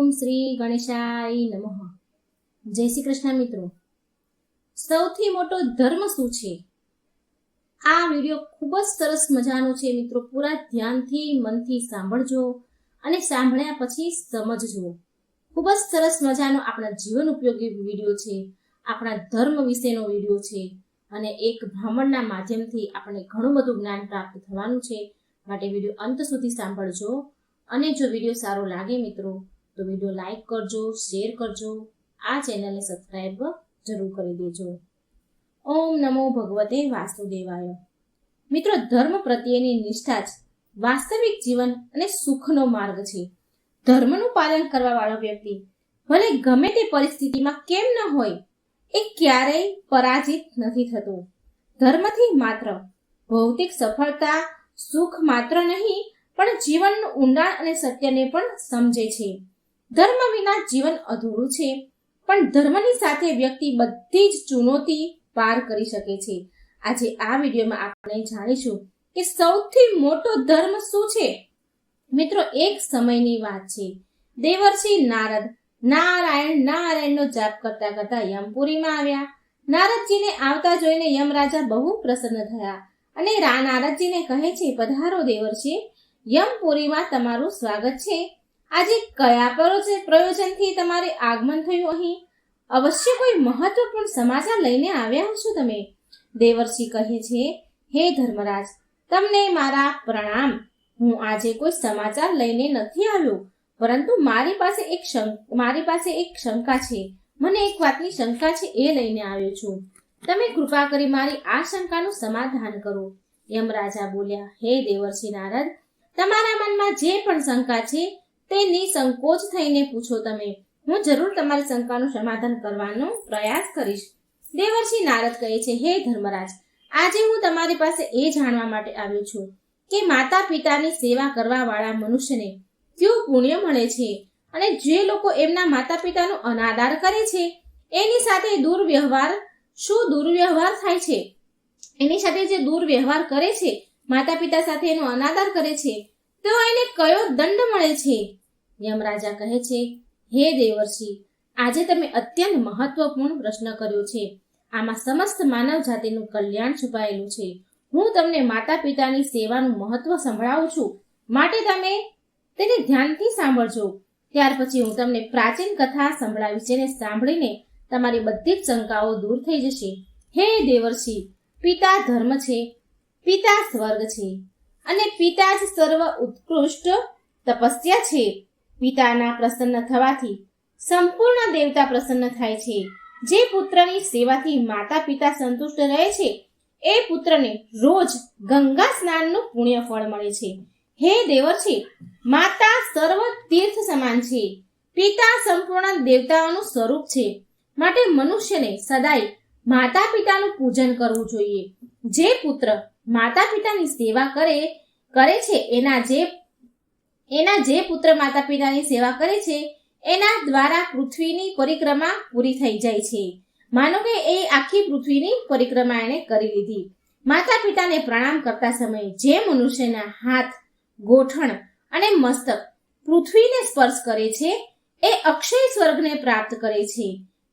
ઓમ શ્રી ગણેશાય નમઃ. જય શ્રી કૃષ્ણ મિત્રો. સૌથી મોટો ધર્મ શું છે? આ વિડીયો ખૂબ જ સરસ મજાનો છે મિત્રો. પૂરા ધ્યાનથી મનથી સાંભળજો અને સાંભળ્યા પછી સમજજો. ખૂબ જ સરસ મજાનો આપણા જીવન ઉપયોગી વિડીયો છે, આપણા ધર્મ વિશેનો વિડીયો છે અને એક બ્રાહ્મણના માધ્યમથી આપણે ઘણું બધું જ્ઞાન પ્રાપ્ત થવાનું છે. માટે વિડીયો અંત સુધી સાંભળજો અને જો વિડીયો સારો લાગે મિત્રો તો વિડીયો લાઈક કરજો, શેર કરજો, આ ચેનલને સબસ્ક્રાઇબ જરૂર કરી દેજો. ઓમ નમો ભગવતે વાસુદેવાય. મિત્રો, ધર્મ પ્રત્યેની નિષ્ઠા જ વાસ્તવિક જીવન અને સુખનો માર્ગ છે. ધર્મનું પાલન કરવા વાળો વ્યક્તિ ભલે ગમે તે પરિસ્થિતિમાં કેમ ન હોય, એ ક્યારેય પરાજિત નથી થતો. ધર્મથી માત્ર ભૌતિક સફળતા, સુખ માત્ર નહીં પણ જીવનનું ઊંડાણ અને સત્યને પણ સમજે છે. ધર્મ વિના જીવન અધૂરું છે, પણ ધર્મની સાથે વ્યક્તિ બધી જ ચુનૌતી પાર કરી શકે છે. આજે આ વિડીયોમાં આપણે જાણીશું કે સૌથી મોટો ધર્મ શું છે. મિત્રો, એક સમયની વાત છે. દેવર્ષિ નારદ નારાયણ નારાયણનો જાપ કરતા કરતા યમપુરીમાં આવ્યા. નારદજીને આવતા જોઈને યમરાજા બહુ પ્રસન્ન થયા અને નારદજીને કહે છે, પધારો દેવર્ષિ, યમપુરીમાં તમારું સ્વાગત છે. આજે કયા પ્રયોજનથી તમારે આગમન થયું અહીં? અવશ્ય કોઈ મહત્વપૂર્ણ સમાચાર લઈને આવ્યા છો તમે. દેવર્ષિ કહે છે, હે ધર્મરાજ, તમને મારા પ્રણામ. હું આજે કોઈ સમાચાર લઈને નથી આવ્યો, પરંતુ મારી પાસે એક શંકા છે. મને એક વાતની શંકા છે, એ લઈને આવ્યો છું. તમે કૃપા કરી મારી આ શંકાનું સમાધાન કરો. યમરાજા બોલ્યા, હે દેવર્ષિ નારદ, તમારા મનમાં જે પણ શંકા છે તે નિસંકોચ થઈને પૂછો તમે. હું જરૂર તમારી શંકાનું સમાધાન કરવાનો પ્રયાસ કરીશ. દેવર્ષિ નારદ કહે છે, હે ધર્મરાજ, આજે હું તમારી પાસે એ જાણવા માટે આવ્યો છું કે માતા પિતાની સેવા કરવા વાળા મનુષ્યને કયું પુણ્ય મળે છે અને જે લોકો એમના માતા પિતાનો અનાદર કરે છે એની સાથે શું દુર્વ્યવહાર થાય છે. એની સાથે જે દુર્વ્યવહાર કરે છે, માતા પિતા સાથે એનો અનાદર કરે છે, તો એને કયો દંડ મળે છે? યમરાજા કહે છે, હે દેવર્ષિ, આજે તમે અત્યંત મહત્વપૂર્ણ પ્રશ્ન કર્યો છે. આમાં સમસ્ત માનવ જાતિનું કલ્યાણ છુપાયેલું છે. હું તમને માતા પિતાની સેવાનું મહત્વ સંભળાવું છું, માટે તમે તેને ધ્યાનથી સાંભળજો. ત્યાર પછી હું તમને પ્રાચીન કથા સંભળાવીશ, જેને સાંભળીને તમારી બધી જ શંકાઓ દૂર થઈ જશે. હે દેવર્ષિ, પિતા ધર્મ છે, પિતા સ્વર્ગ છે અને પિતા જ સર્વ ઉત્કૃષ્ટ તપસ્યા છે. પિતાના પ્રસન્ન થવાથી સંપૂર્ણ દેવતા પ્રસન્ન થાય છે. જે પુત્રની સેવાથી માતા પિતા સંતુષ્ટ રહે છે, એ પુત્રને રોજ ગંગા સ્નાનનું પુણ્ય ફળ મળે છે. હે દેવર્ષિ, માતા સર્વ તીર્થ સમાન છે, પિતા સંપૂર્ણ દેવતાઓનું સ્વરૂપ છે. માટે મનુષ્યને સદાય માતા પિતાનું પૂજન કરવું જોઈએ. જે પુત્ર માતા પિતાની સેવા કરે છે એના જે પુત્ર માતા પિતાની સેવા કરે છે એના દ્વારા પૃથ્વીની પરિક્રમા પૂરી થઈ જાય છે. માનો કે એ આખી પૃથ્વીની પરિક્રમા એને કરી લીધી. માતા પિતાને પ્રણામ કરતા સમયે જે મનુષ્યના હાથ, ગોઠણ અને મસ્તક પૃથ્વીને સ્પર્શ કરે છે એ અક્ષય સ્વર્ગને પ્રાપ્ત કરે છે.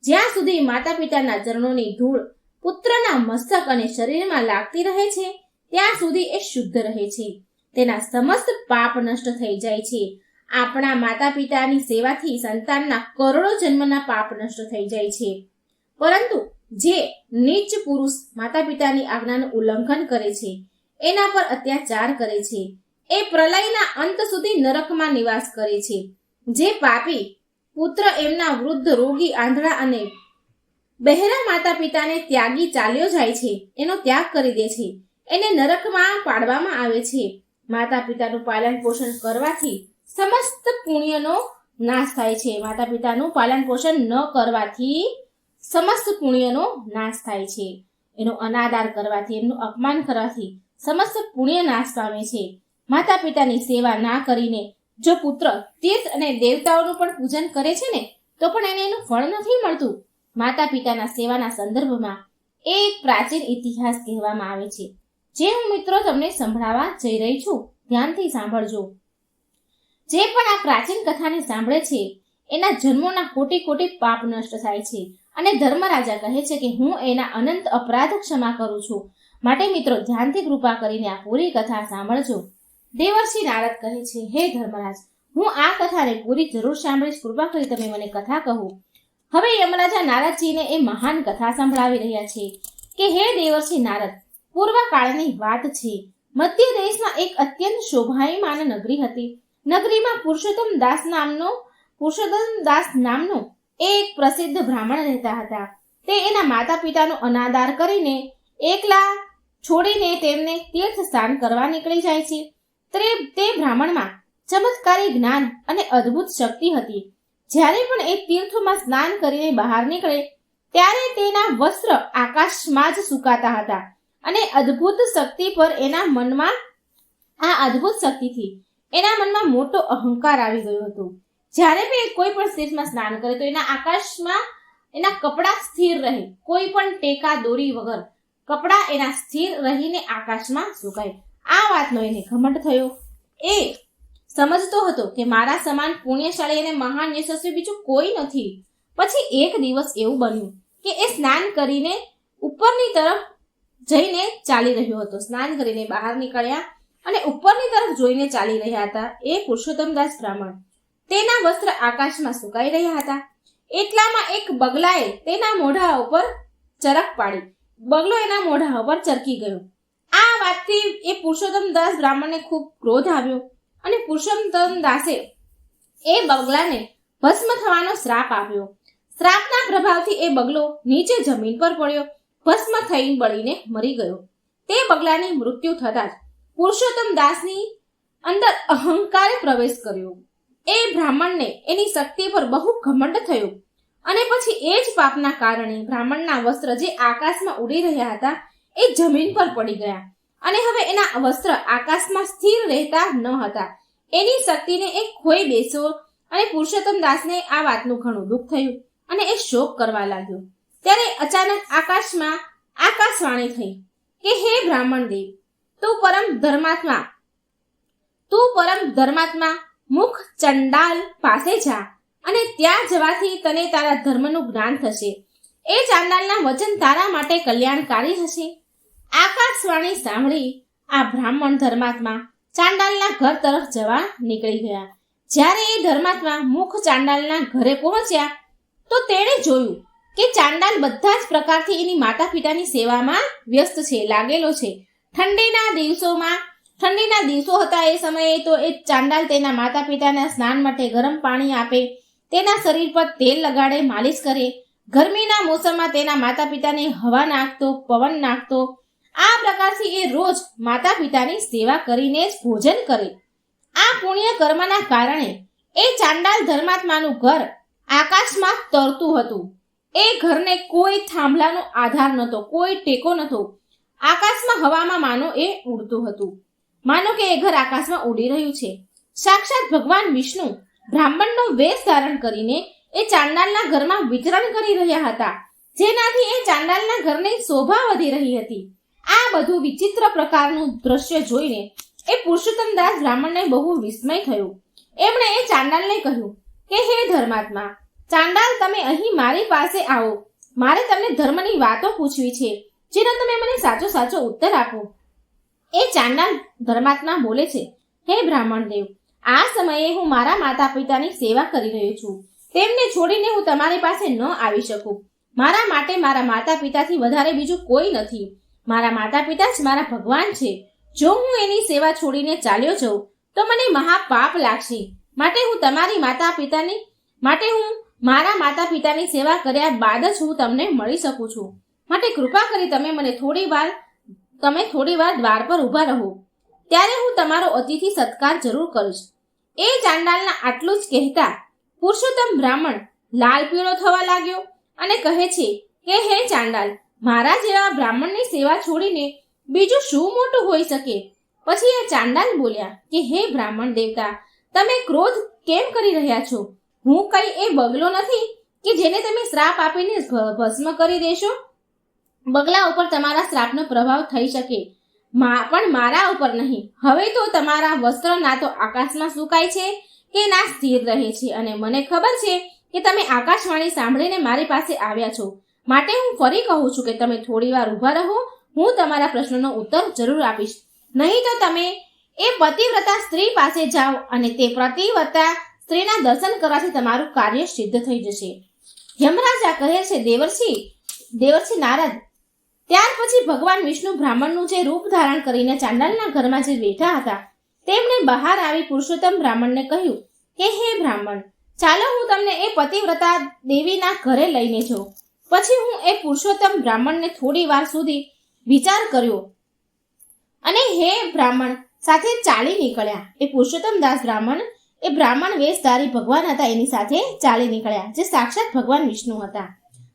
જ્યાં સુધી માતા પિતાના ચરણોની ધૂળ પુત્રના મસ્તક અને શરીરમાં લાગતી રહે છે, ત્યાં સુધી એ શુદ્ધ રહે છે. તેના સમસ્ત પાપ નષ્ટ થઈ જાય છે. આપણા માતા પિતાની સેવાથી સંતાનના કરોડો જન્મના પાપ નષ્ટ થઈ જાય છે. પરંતુ જે નીચ પુરુષ માતા પિતાની આજ્ઞાનું ઉલ્લંઘન કરે છે, એના પર અત્યાચાર કરે છે, એ પ્રલયના અંત સુધી નરકમાં નિવાસ કરે છે. જે પાપી પુત્ર એમના વૃદ્ધ, રોગી, આંધળા અને બહેરા માતા પિતાને ત્યાગી ચાલ્યો જાય છે, એનો ત્યાગ કરી દે છે, એને નરકમાં પાડવામાં આવે છે. માતા પિતાનું પાલન પોષણ કરવાથી સમસ્ત પુણ્યનો નાશ થાય છે. માતા પિતાનું પાલન પોષણ ન કરવાથી સમસ્ત પુણ્યનો નાશ થાય છે. એનો અનાદર કરવાથી, એમનું અપમાન કરવાથી સમસ્ત પુણ્ય નાશ પામે છે. માતા પિતાની સેવા ના કરીને જો પુત્ર તીર્થ અને દેવતાઓનું પણ પૂજન કરે છે ને, તો પણ એને એનું ફળ નથી મળતું. માતા પિતાના સેવાના સંદર્ભમાં એક પ્રાચીન ઇતિહાસ કહેવામાં આવે છે, જે હું મિત્રો તમને સંભળાવવા જઈ રહી છું. ધ્યાનથી સાંભળજો. જે પણ આ પ્રાચીન કથાને સાંભળે છે એના જન્મોના કોટી કોટી પાપ નષ્ટ થાય છે અને ધર્મરાજા કહે છે કે હું એના અનંત અપરાધ ક્ષમા કરું છું. માટે મિત્રો ધ્યાનથી કૃપા કરીને આ પૂરી કથા સાંભળજો. દેવર્ષિ નારદ કહે છે, હે ધર્મરાજ, હું આ કથાને પૂરી જરૂર સાંભળીશ. કૃપા કરી તમે મને કથા કહો. હવે યમરાજા નારદજીને એ મહાન કથા સંભળાવી રહ્યા છે કે હે દેવર્ષિ નારદ, પૂર્વકાળની વાત છે. મધ્ય દેશમાં એક અત્યંત શોભાયમાન નગરી હતી. નગરીમાં પુરુષોત્તમ દાસ નામનો એક પ્રસિદ્ધ બ્રાહ્મણ રહેતા હતા. તે એના માતા પિતાનો અનાદર કરીને એકલા છોડીને તેમને તીર્થ સ્નાન કરવા નીકળી જાય છે. તે બ્રાહ્મણમાં ચમત્કારી જ્ઞાન અને અદ્ભુત શક્તિ હતી. જ્યારે પણ એ તીર્થોમાં સ્નાન કરીને બહાર નીકળે ત્યારે તેના વસ્ત્ર આકાશમાં જ સુકાતા હતા અને અદ્ભુત શક્તિ પર એના મનમાં મોટો અહંકાર આવી ગયો હતો. જ્યારે પણ કોઈ પણ તીર્થમાં સ્નાન કરે તો એના આકાશમાં એના કપડા સ્થિર રહે, કોઈ પણ ટેકા દોરી વગર કપડા એના સ્થિર રહીને આકાશમાં સુકાય. આ વાતનો એને ઘમંડ થયો. એ સમજતો હતો કે મારા સમાન પુણ્યશાળી અને મહાન યશસ્વી બીજું કોઈ નથી. પછી એક દિવસ એવું બન્યું કે એ સ્નાન કરીને ઉપરની તરફ જઈને ચાલી રહ્યો હતો. સ્નાન કરીને બહાર નીકળ્યા અને ઉપરની તરફ જોઈને ચાલી રહ્યા હતા એ પુરુષોત્તમદાસ બ્રાહ્મણ. તેના વસ્ત્ર આકાશમાં સુકાઈ રહ્યા હતા. એટલામાં એક બગલાએ તેના મોઢા ઉપર ચરક પાડી. બગલો એના મોઢા ઉપર ચરકી ગયો. આ વાતથી એ પુરુષોત્તમદાસ બ્રાહ્મણને ખૂબ ક્રોધ આવ્યો અને પુરુષોત્તમદાસે એ બગલાને ભસ્મ થવાનો શ્રાપ આપ્યો. શ્રાપના પ્રભાવથી એ બગલો નીચે જમીન પર પડ્યો, ભસ્મ થઈ બળીને મરી ગયો. તે બગલાની મૃત્યુ થતાં જ પુરુષોત્તમદાસની અંદર અહંકારે પ્રવેશ કર્યો. એ બ્રાહ્મણને એની શક્તિ પર બહુ ઘમંડ થયો અને પછી એ જ પાપના કારણે બ્રાહ્મણના વસ્ત્ર જે આકાશમાં ઉડી રહ્યા હતા એ જમીન પર પડી ગયા અને હવે એના વસ્ત્ર આકાશમાં સ્થિર રહેતા ન હતા. એની શક્તિને એ ખોઈ બેસ્યો અને પુરુષોત્તમદાસને આ વાતનું ઘણું દુઃખ થયું અને એ શોક કરવા લાગ્યો. ત્યારે અચાનક આકાશમાં આકાશવાણી થઈ કે હે બ્રાહ્મણ દેવ, તું પરમ ધર્માત્મા મુખ ચંડાલ પાસે જા અને ત્યાં જવાથી તને તારા ધર્મનું જ્ઞાન થશે. એ ચાંડાલના વચન તારા માટે કલ્યાણકારી હશે. આકાશવાણી સાંભળી આ બ્રાહ્મણ ધર્માત્મા ચાંડાલના ઘર તરફ જવા નીકળી ગયા. જ્યારે એ ધર્માત્મા મુખ ચાંડાલના ઘરે પહોંચ્યા તો તેણે જોયું કે ચાંડાલ બધા જ પ્રકારથી એની માતા પિતાની સેવામાં વ્યસ્ત છે, લાગેલો છે. ઠંડીના દિવસો હતા એ સમયે તો એ ચાંડાલ તેના માતા પિતાના સ્નાન માટે ગરમ પાણી આપે, તેના શરીર પર તેલ લગાડે, માલિશ કરે. ગરમીના મોસમમાં તેના માતા પિતાને હવા નાખતો, પવન નાખતો. આ પ્રકારથી એ રોજ માતા પિતાની સેવા કરીને જ ભોજન કરે. આ પુણ્ય કર્મના કારણે એ ચાંડાલ ધર્માત્માનું ઘર આકાશમાં તરતું હતું. એ ઘરને કોઈ થાંભલાનો આધાર નહોતો, કોઈ ટેકો નહોતો. આકાશમાં હવામાં માનો એ ઉડતું હતું, માનો કે એ ઘર આકાશમાં ઉડી રહ્યું છે. સાક્ષાત ભગવાન વિષ્ણુ બ્રાહ્મણનો વેશ ધારણ કરીને એ ચાંડાલના ઘરમાં વિચરણ કરી રહ્યા હતા, જેનાથી એ ચાંડાલના ઘરની શોભા વધી રહી હતી. આ બધું વિચિત્ર પ્રકારનું દ્રશ્ય જોઈને એ પુરુષોત્તમદાસ બ્રાહ્મણને બહુ વિસ્મય થયો. એમણે એ ચાંડાલને કહ્યું કે હે ધર્માત્મા, ચાંડાલ તમે અહીં મારી પાસે આવો. મારે તમને ધર્મની વાતો પૂછવી છે, જેનો તમે મને સાચો ઉત્તર આપો. એ ચાંડાલ ધર્માત્મા બોલે છે, હે બ્રાહ્મણ દેવ, આ સમયે હું મારા માતા પિતાની સેવા કરી રહ્યો છું. તેમને છોડીને હું તમારી પાસે ન આવી શકું. મારા માટે મારા માતા પિતાથી વધારે બીજું કોઈ નથી. મારા માતા પિતા જ મારા ભગવાન છે. જો હું એની સેવા છોડીને ચાલ્યો જાઉં તો મને મહાપાપ લાગશે. માટે હું મારા માતા પિતાની સેવા કર્યા બાદ જ હું તમને મળી શકું છું. માટે કૃપા કરી તમે થોડી વાર દ્વાર પર ઊભા રહો. ત્યારે હું તમારો અતિથિ સત્કાર જરૂર કરીશ. એ ચાંડાલના આટલું જ કહેતા પુરુષોત્તમ બ્રાહ્મણ લાલ પીળો થવા લાગ્યો અને કહે છે કે હે ચાંડાલ, મારા જેવા બ્રાહ્મણની સેવા છોડીને બીજું શું મોટું હોઈ શકે? પછી એ ચાંડાલ બોલ્યા કે હે બ્રાહ્મણ દેવતા, તમે ક્રોધ કેમ કરી રહ્યા છો? હું કઈ એ બગલો નથી કે જેને તમે શ્રાપ આપીને ભસ્મ કરી દેશો. બગલા ઉપર તમારા શ્રાપનો પ્રભાવ થઈ શકે, પણ મારા ઉપર નહીં. હવે તો તમારા વસ્ત્ર ના તો આકાશમાં સુકાય છે કે ના સ્થિર રહે છે અને મને ખબર છે કે તમે આકાશવાણી સાંભળીને મારી પાસે આવ્યા છો, માટે હું ફરી કહું છું કે તમે થોડી વાર ઊભા રહો. હું તમારા પ્રશ્નનો ઉત્તર જરૂર આપીશ, નહીં તો તમે એ પતિવ્રતા સ્ત્રી પાસે જાઓ અને તે પતિવ્રતા સ્ત્રીના દર્શન કરવાથી તમારું કાર્ય સિદ્ધ થઈ જશે. યમરાજા કહે છે, દેવર્ષિ નારદ, ત્યાર પછી ભગવાન વિષ્ણુ બ્રાહ્મણનું જે રૂપ ધારણ કરીને ચાંડાલના ઘરમાં જે બેઠા હતા તેમણે બહાર આવી પુરુષોત્તમ બ્રાહ્મણને કહ્યું કે હે બ્રાહ્મણ, ચાલો હું તમને એ પતિવ્રતા દેવીના ઘરે લઈને જાઉં. પછી હું એ પુરુષોત્તમ બ્રાહ્મણને થોડી વાર સુધી વિચાર કર્યો અને હે બ્રાહ્મણ સાથે ચાલી નીકળ્યા. એ પુરુષોત્તમ દાસ બ્રાહ્મણ એ બ્રાહ્મણ વેશધારી ભગવાન હતા, એની સાથે ચાલી નીકળ્યા, જે સાક્ષાત ભગવાન વિષ્ણુ હતા.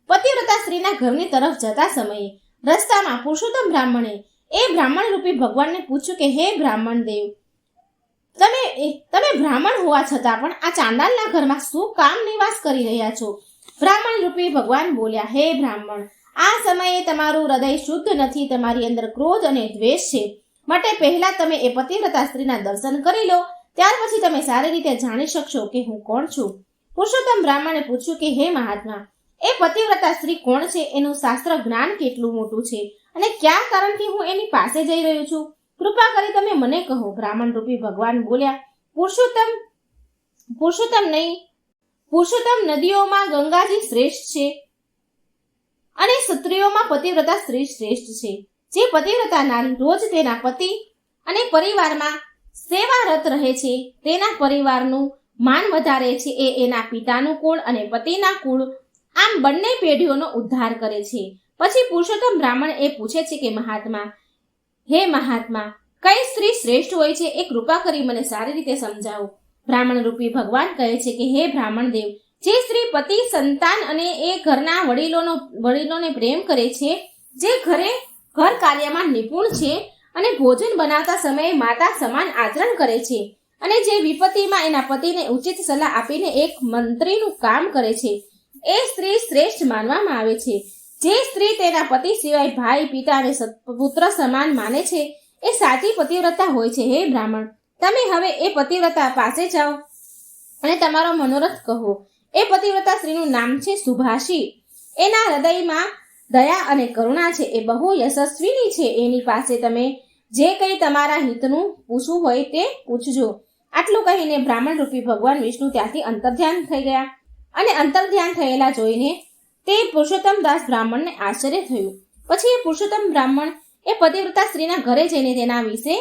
પતિવ્રતા સ્ત્રીના ઘરની તરફ જતા સમયે રસ્તામાં પુરુષોત્તમ બ્રાહ્મણે એ બ્રાહ્મણ રૂપી ભગવાનને પૂછ્યું કે હે બ્રાહ્મણ દેવ, તમે બ્રાહ્મણ હોવા છતાં પણ આ ચાંડાલના ઘરમાં શું કામ નિવાસ કરી રહ્યા છો? બ્રાહ્મણ રૂપી ભગવાન બોલ્યા, હે બ્રાહ્મણ, આ સમયે તમારું હૃદય શુદ્ધ નથી, તમારી અંદર ક્રોધ અને દ્વેષ છે. માટે પહેલા તમે એ પતિવ્રતા સ્ત્રીના દર્શન કરી લો, ત્યાર પછી તમે સારી રીતે જાણી શકશો કે હું કોણ છું. પુરુષોત્તમ બ્રાહ્મણે પૂછ્યું કે હે મહાત્મા, એ પતિવ્રતા સ્ત્રી કોણ છે? એનું શાસ્ત્ર જ્ઞાન કેટલું મોટું છે અને કયા કારણથી હું એની પાસે જઈ રહ્યો છું? કૃપા કરી તમે મને કહો. બ્રાહ્મણ રૂપી ભગવાન બોલ્યા, પુરુષોત્તમ નદીઓમાં ગંગાજી શ્રેષ્ઠ છે અને સ્ત્રીઓમાં પતિવ્રતા સ્ત્રી શ્રેષ્ઠ છે. જે પતિવ્રતા નારી રોજ તેના પતિ અને પરિવારમાં સેવારત રહે છે, તેના પરિવારનું માન વધારે છે. એ એના પિતાનું કુળ અને પતિના કુળ, આમ બંને પેઢીઓનો ઉદ્ધાર કરે છે. પછી પુરુષોત્તમ બ્રાહ્મણ એ પૂછે છે કે હે મહાત્મા, કઈ સ્ત્રી શ્રેષ્ઠ હોય છે? એ કૃપા કરી મને સારી રીતે સમજાવો. બ્રાહ્મણ રૂપી ભગવાન કહે છે કે હે બ્રાહ્મણ દેવ, જે સ્ત્રી પતિ, સંતાન અને એ ઘરના વડીલોને પ્રેમ કરે છે, જે ઘર કાર્યમાં નિપુણ છે અને ભોજન બનાવતા સમયે માતા સમાન આચરણ કરે છે અને જે વિપત્તિમાં એના પતિને ઉચિત સલાહ આપીને એક મંત્રીનું કામ કરે છે, એ સ્ત્રી શ્રેષ્ઠ માનવામાં આવે છે. જે સ્ત્રી તેના પતિ સિવાય ભાઈ, પિતા અને પુત્ર સમાન માને છે, એ સાચી પતિવ્રતા હોય છે. હે બ્રાહ્મણ, તમે હવે એ પતિવ્રતા પાસે જાઓ અને તમારો મનોરથ કહો. એ પતિવ્રતા સ્ત્રીનું નામ છે સુભાષી. એના હૃદયમાં દયા અને કરુણા છે. એ બહુ યશસ્વીની છે. એની પાસે તમે જે કંઈ તમારા હિતનું પૂછવું હોય તે પૂછજો. આટલું કહીને બ્રાહ્મણ રૂપી ભગવાન વિષ્ણુ ત્યાંથી અંતર્ધ્યાન થઈ ગયા અને અંતર્ધ્યાન થયેલા જોઈને તે પુરુષોત્તમ દાસ બ્રાહ્મણને આશ્ચર્ય થયું. પછી એ પુરુષોત્તમ બ્રાહ્મણ એ પતિવ્રતા સ્ત્રીના ઘરે જઈને તેના વિશે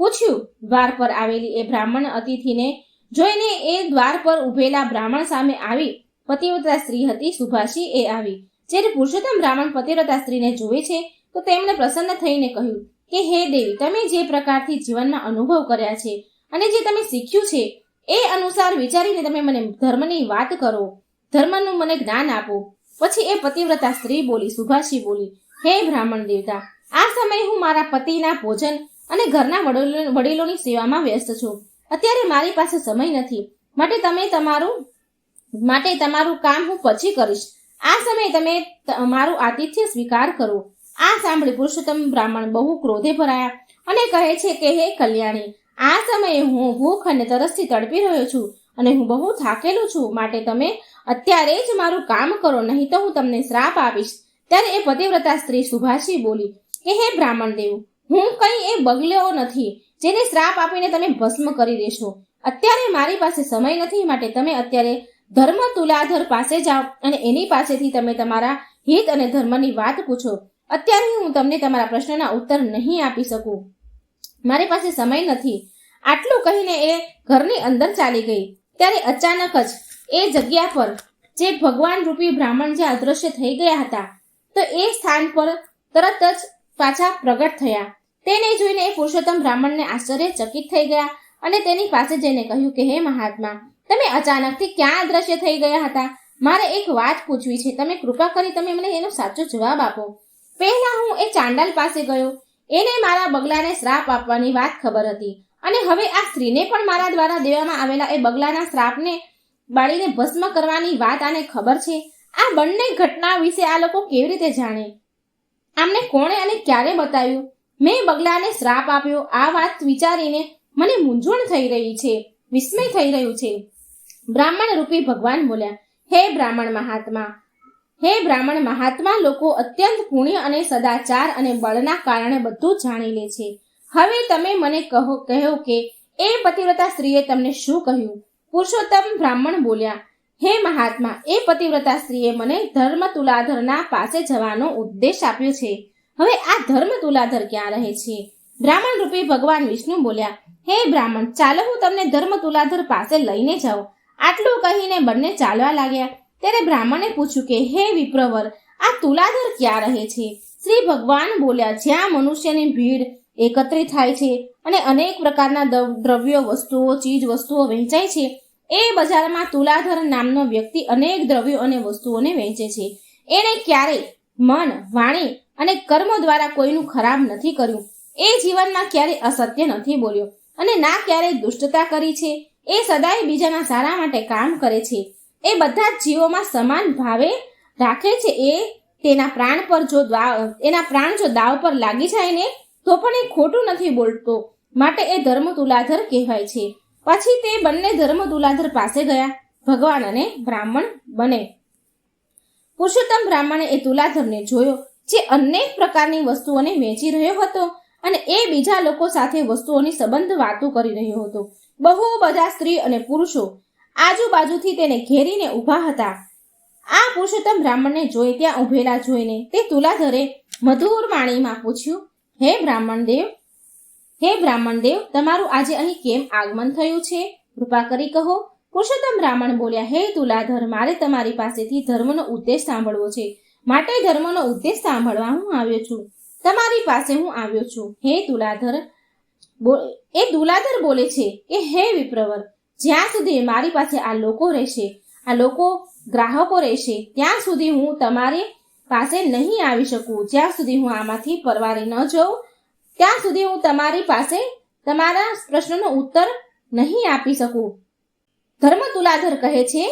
પૂછ્યું. દ્વાર પર આવેલી એ બ્રાહ્મણ અતિથિને જોઈને એ દ્વાર પર ઉભેલા બ્રાહ્મણ સામે આવી. પતિવ્રતા સ્ત્રી હતી સુભાષી, એ આવી. જ્યારે પુરુષોત્તમ બ્રાહ્મણ પતિવ્રતા સ્ત્રીને જોવે છે તો તેમણે પ્રસન્ન થઈને કહ્યું કે હે દેવી, તમે જે પ્રકારથી જીવનમાં અનુભવ કર્યા છે અને જે તમે શીખ્યું છે એ અનુસાર વિચારીને તમે મને ધર્મની વાત કરો, ધર્મનું મને જ્ઞાન આપો. પછી એ પતિવ્રતા સ્ત્રી બોલી, સુભાષી બોલી, હે બ્રાહ્મણ દેવતા, આ સમયે હું મારા પતિના ભોજન અને ઘરના વડીલોની સેવામાં વ્યસ્ત છું. અત્યારે મારી પાસે સમય નથી, માટે તમારું કામ હું પછી કરીશ. આ સમયે તમે મારું આતિથ્ય સ્વીકાર કરો. આ સાંભળી પુરુષોત્તમ બ્રાહ્મણ બહુ ક્રોધે ભરાયા અને કહે છે કે હે કલ્યાણી, આ સમયે હું ભૂખ અને તરસથી તડપી રહ્યો છું અને હું બહુ થાકેલું છું, માટે તમે અત્યારે જ મારું કામ કરો, નહીં તો હું તમને શ્રાપ આપીશ. ત્યારે એ પતિવ્રતા સ્ત્રી સુભાષી બોલી કે હે બ્રાહ્મણ દેવ, હું કંઈ એ બગલ્યો નથી જેને શ્રાપ આપીને તમે ભસ્મ કરી દેશો. અત્યારે મારી પાસે સમય નથી, માટે તમે અત્યારે ધર્મ તુલાધર પાસે જાઓ અને એની પાસેથી તમે તમારા હિત અને ધર્મની વાત પૂછો. અત્યારે હું તમને તમારા પ્રશ્નના ઉત્તર નહીં આપી શકું, મારી પાસે સમય નથી. આટલું કહીને એ ઘરની અંદર ચાલી ગઈ. ત્યારે અચાનક જ એ જગ્યા પર જે ભગવાન રૂપી બ્રાહ્મણ જે અદૃશ્ય થઈ ગયા હતા, તો એ સ્થાન પર તરત જ પાછા પ્રગટ થયા. તેને જોઈને એ પુરુષોત્તમ બ્રાહ્મણને આશ્ચર્યચકિત થઈ ગયા અને તેની પાસે જઈને કહ્યું કે હે મહાત્મા, તમે અચાનકથી ક્યાં અદૃશ્ય થઈ ગયા હતા? મારે એક વાત પૂછવી છે, તમે કૃપા કરી તમે મને એનો સાચો જવાબ આપો. પહેલા હું એ ચાંડાલ પાસે ગયો, એને મારા બગલાને શ્રાપ આપવાની વાત ખબર હતી અને હવે આ સ્ત્રીને પણ મારા દ્વારા દેવામાં આવેલા એ બગલાના શ્રાપને બાળીને ભસ્મ કરવાની વાત આને ખબર છે. આ બંને ઘટના વિશે આ લોકો કેવી રીતે જાણે? આમને કોણે અને ક્યારે બતાવ્યું? મેં બગલાને શ્રાપ આપ્યો? આ વાત વિચારીને મને મૂંઝવણ થઈ રહી છે. વિસ્મય થઈ રહ્યું છે. બ્રાહ્મણ રૂપી ભગવાન બોલ્યા, હે બ્રાહ્મણ મહાત્મા, લોકો અત્યંત પુણ્ય અને સદાચાર અને બળના કારણે બધું જાણી લે છે. હવે તમે મને કહો કે એ પતિવ્રતા સ્ત્રીએ તમને શું કહ્યું? પુરુષોત્તમ બ્રાહ્મણ બોલ્યા, હે મહાત્મા, એ પતિવ્રતા સ્ત્રીએ મને ધર્મ તુલાધરના પાસે જવાનો ઉપદેશ આપ્યો છે. હવે આ ધર્મ તુલાધર ક્યાં રહે છે? બ્રાહ્મણ રૂપી ભગવાન વિષ્ણુ બોલ્યા, હે બ્રાહ્મણ, ચાલો હું તમને ધર્મ તુલાધર પાસે લઈને જાઉં. આટલું કહીને બંને ચાલવા લાગ્યા. ત્યારે બ્રાહ્મણે પૂછ્યું કે હે વિપ્રવર, આ તુલાધર ક્યાં રહે છે? શ્રી ભગવાન બોલ્યા, જ્યાં મનુષ્યની ભીડ એકત્રિત થાય છે અને અનેક પ્રકારના દ્રવ્યો, વસ્તુઓ, ચીજ વસ્તુઓ વહેંચાય છે, એ બજારમાં તુલાધર નામનો વ્યક્તિ અનેક દ્રવ્યો અને વસ્તુઓને વહેંચે છે. એણે ક્યારેય મન, વાણી અને કર્મ દ્વારા કોઈનું ખરાબ નથી કર્યું. એ જીવનમાં ક્યારેય અસત્ય નથી બોલ્યો અને ના ક્યારેય દુષ્ટતા કરી છે. એ સદાય બીજાના સારા માટે કામ કરે છે. એ બધા જ જીવોમાં સમાન ભાવે રાખે છે. એના પ્રાણ જો દાવ પર લાગી જાય ને તો પણ એ ખોટું નથી બોલતો, માટે એ ધર્મ તુલાધર કહેવાય છે. પછી તે બંને ધર્મ તુલાધર પાસે ગયા. ભગવાન અને બ્રાહ્મણ બને. પુરુષોત્તમ બ્રાહ્મણે એ તુલાધરને જોયો, જે અનેક પ્રકારની વસ્તુઓને વેચી રહ્યો હતો અને એ બીજા લોકો સાથે વસ્તુઓની સંબંધ વાતો કરી રહ્યો હતો. બહુ બધા સ્ત્રી અને પુરુષો આજુબાજુથી તેને ઘેરીને ઊભા હતા. આ પુરુષોત્તમ બ્રાહ્મણને જોઈ ત્યાં ઊભેલા જોઈને તે તુલાધરે મધુર વાણીમાં પૂછ્યું, હે બ્રાહ્મણ દેવ, તમારું આજે અહીં કેમ આગમન થયું છે? કૃપા કરી કહો. પુરુષોત્તમ બ્રાહ્મણ બોલ્યા, હે તુલાધર, મારે તમારી પાસેથી ધર્મનો ઉપદેશ સાંભળવો છે, માટે ધર્મનો ઉપદેશ સાંભળવા હું આવ્યો છું. તમારી પાસે હું આવ્યો છું. હે તુલાધર બોલે છે કે હે વિપ્રવર, જ્યાં સુધી મારી પાસે આ લોકો ગ્રાહકો રહેશે, ત્યાં સુધી હું તમારી પાસે નહીં આવી શકું. જ્યાં સુધી હું આમાંથી પરવારી ન જાઉં, ત્યાં સુધી હું તમારી પાસે તમારા પ્રશ્નનો ઉત્તર નહીં આપી શકું. ધર્મ તુલાધર કહે છે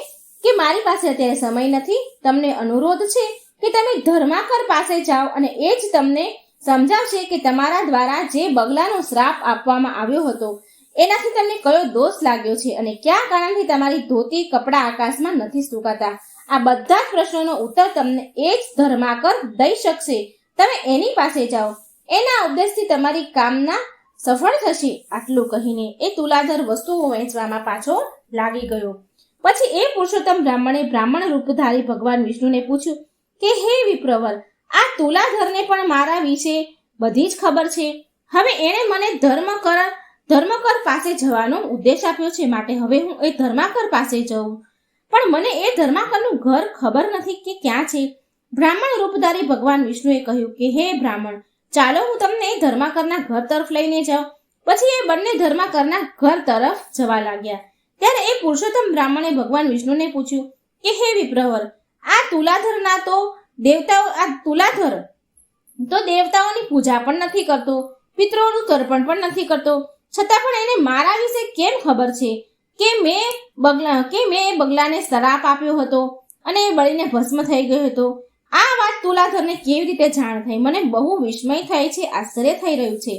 કે મારી પાસે અત્યારે સમય નથી. તમને અનુરોધ છે કે તમે ધર્માકર પાસે જાઓ અને એ જ તમને સમજાવશે કે તમારા દ્વારા જે બગલાનો શ્રાપ આપવામાં આવ્યો હતો એનાથી તમને કયો દોષ લાગ્યો છે અને કયા કારણથી તમારી ધોતી, કપડાં આકાશમાં નથી સુકાતા. આ બધા જ પ્રશ્નોનો ઉત્તર તમને એ જ ધર્માકર દઈ શકશે. તમે એની પાસે જાઓ, એના ઉપદેશથી તમારી કામના સફળ થશે. આટલું કહીને એ તુલાધર વસ્તુઓ વહેંચવામાં પાછો લાગી ગયો. પછી એ પુરુષોત્તમ બ્રાહ્મણે બ્રાહ્મણ રૂપધારી ભગવાન વિષ્ણુને પૂછ્યું કે હે વિપ્રવર, આ તુલાધરને પણ મારા વિશે બધી જ ખબર છે. હવે એણે મને ધર્મકર પાસે જવાનો ઉદ્દેશ આપ્યો છે, માટે હવે હું એ ધર્માકર પાસે જઉં. પણ મને એ ધર્માકરનું ઘર ખબર નથી કે ક્યાં છે. બ્રાહ્મણ રૂપધારી ભગવાન વિષ્ણુએ કહ્યું કે હે બ્રાહ્મણ, ચાલો હું તમને એ ધર્માકરના ઘર તરફ લઈને જાઉં. પછી એ બંને ધર્માકરના ઘર તરફ જવા લાગ્યા. ત્યારે એ પુરુષોત્તમ બ્રાહ્મણે ભગવાન વિષ્ણુને પૂછ્યું કે હે વિપ્રવર, આ તુલાધર તો દેવતાઓની પૂજા પણ નથી કરતો, પિતરોનું તર્પણ પણ નથી કરતો, છતાં પણ એને મારા વિશે કેમ ખબર છે કે મેં બગલાને શ્રાપ આપ્યો હતો અને એ બળીને ભસ્મ થઈ ગયો હતો? આ વાત તુલાધરને કેવી રીતે જાણ થઈ? મને બહુ વિસ્મય થાય છે, આશ્ચર્ય થઈ રહ્યું છે.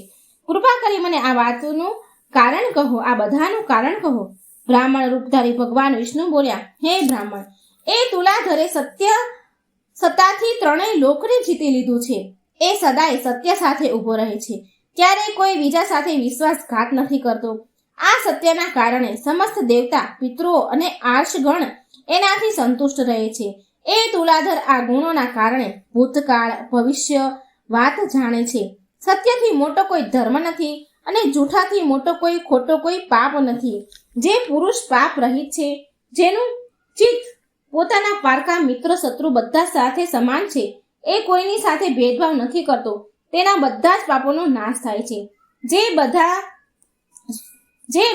કૃપા કરી મને આ વાતનું કારણ કહો, આ બધાનું કારણ કહો. બ્રાહ્મણ રૂપધારી ભગવાન વિષ્ણુ બોલ્યા, હે બ્રાહ્મણ, એ તુલાધરે સત્તાથી ત્રણેય લોકને જીતી લીધું છે. એ સદાય સત્ય સાથે ઊભો રહે છે, ક્યારેય કોઈ બીજા સાથે વિશ્વાસઘાત નથી કરતો. આ સત્યના કારણે સમસ્ત દેવતા, પિતૃઓ અને આર્ષગણ એનાથી સંતુષ્ટ રહે છે. એ તુલાધર આ ગુણોના કારણે ભૂતકાળ, ભવિષ્ય વાત જાણે છે. સત્યથી મોટો કોઈ ધર્મ નથી અને જૂઠાથી મોટો કોઈ ખોટો કોઈ પાપ નથી. જે પુરુષ પાપ રહિત છે, જેનું ચિત્ત પોતાના પારકા, મિત્ર, શત્રુ બધા સાથે સમાન છે, એ કોઈની સાથે ભેદભાવ નથી કરતો, તેના બધા જ પાપોનો નાશ થાય છે. જે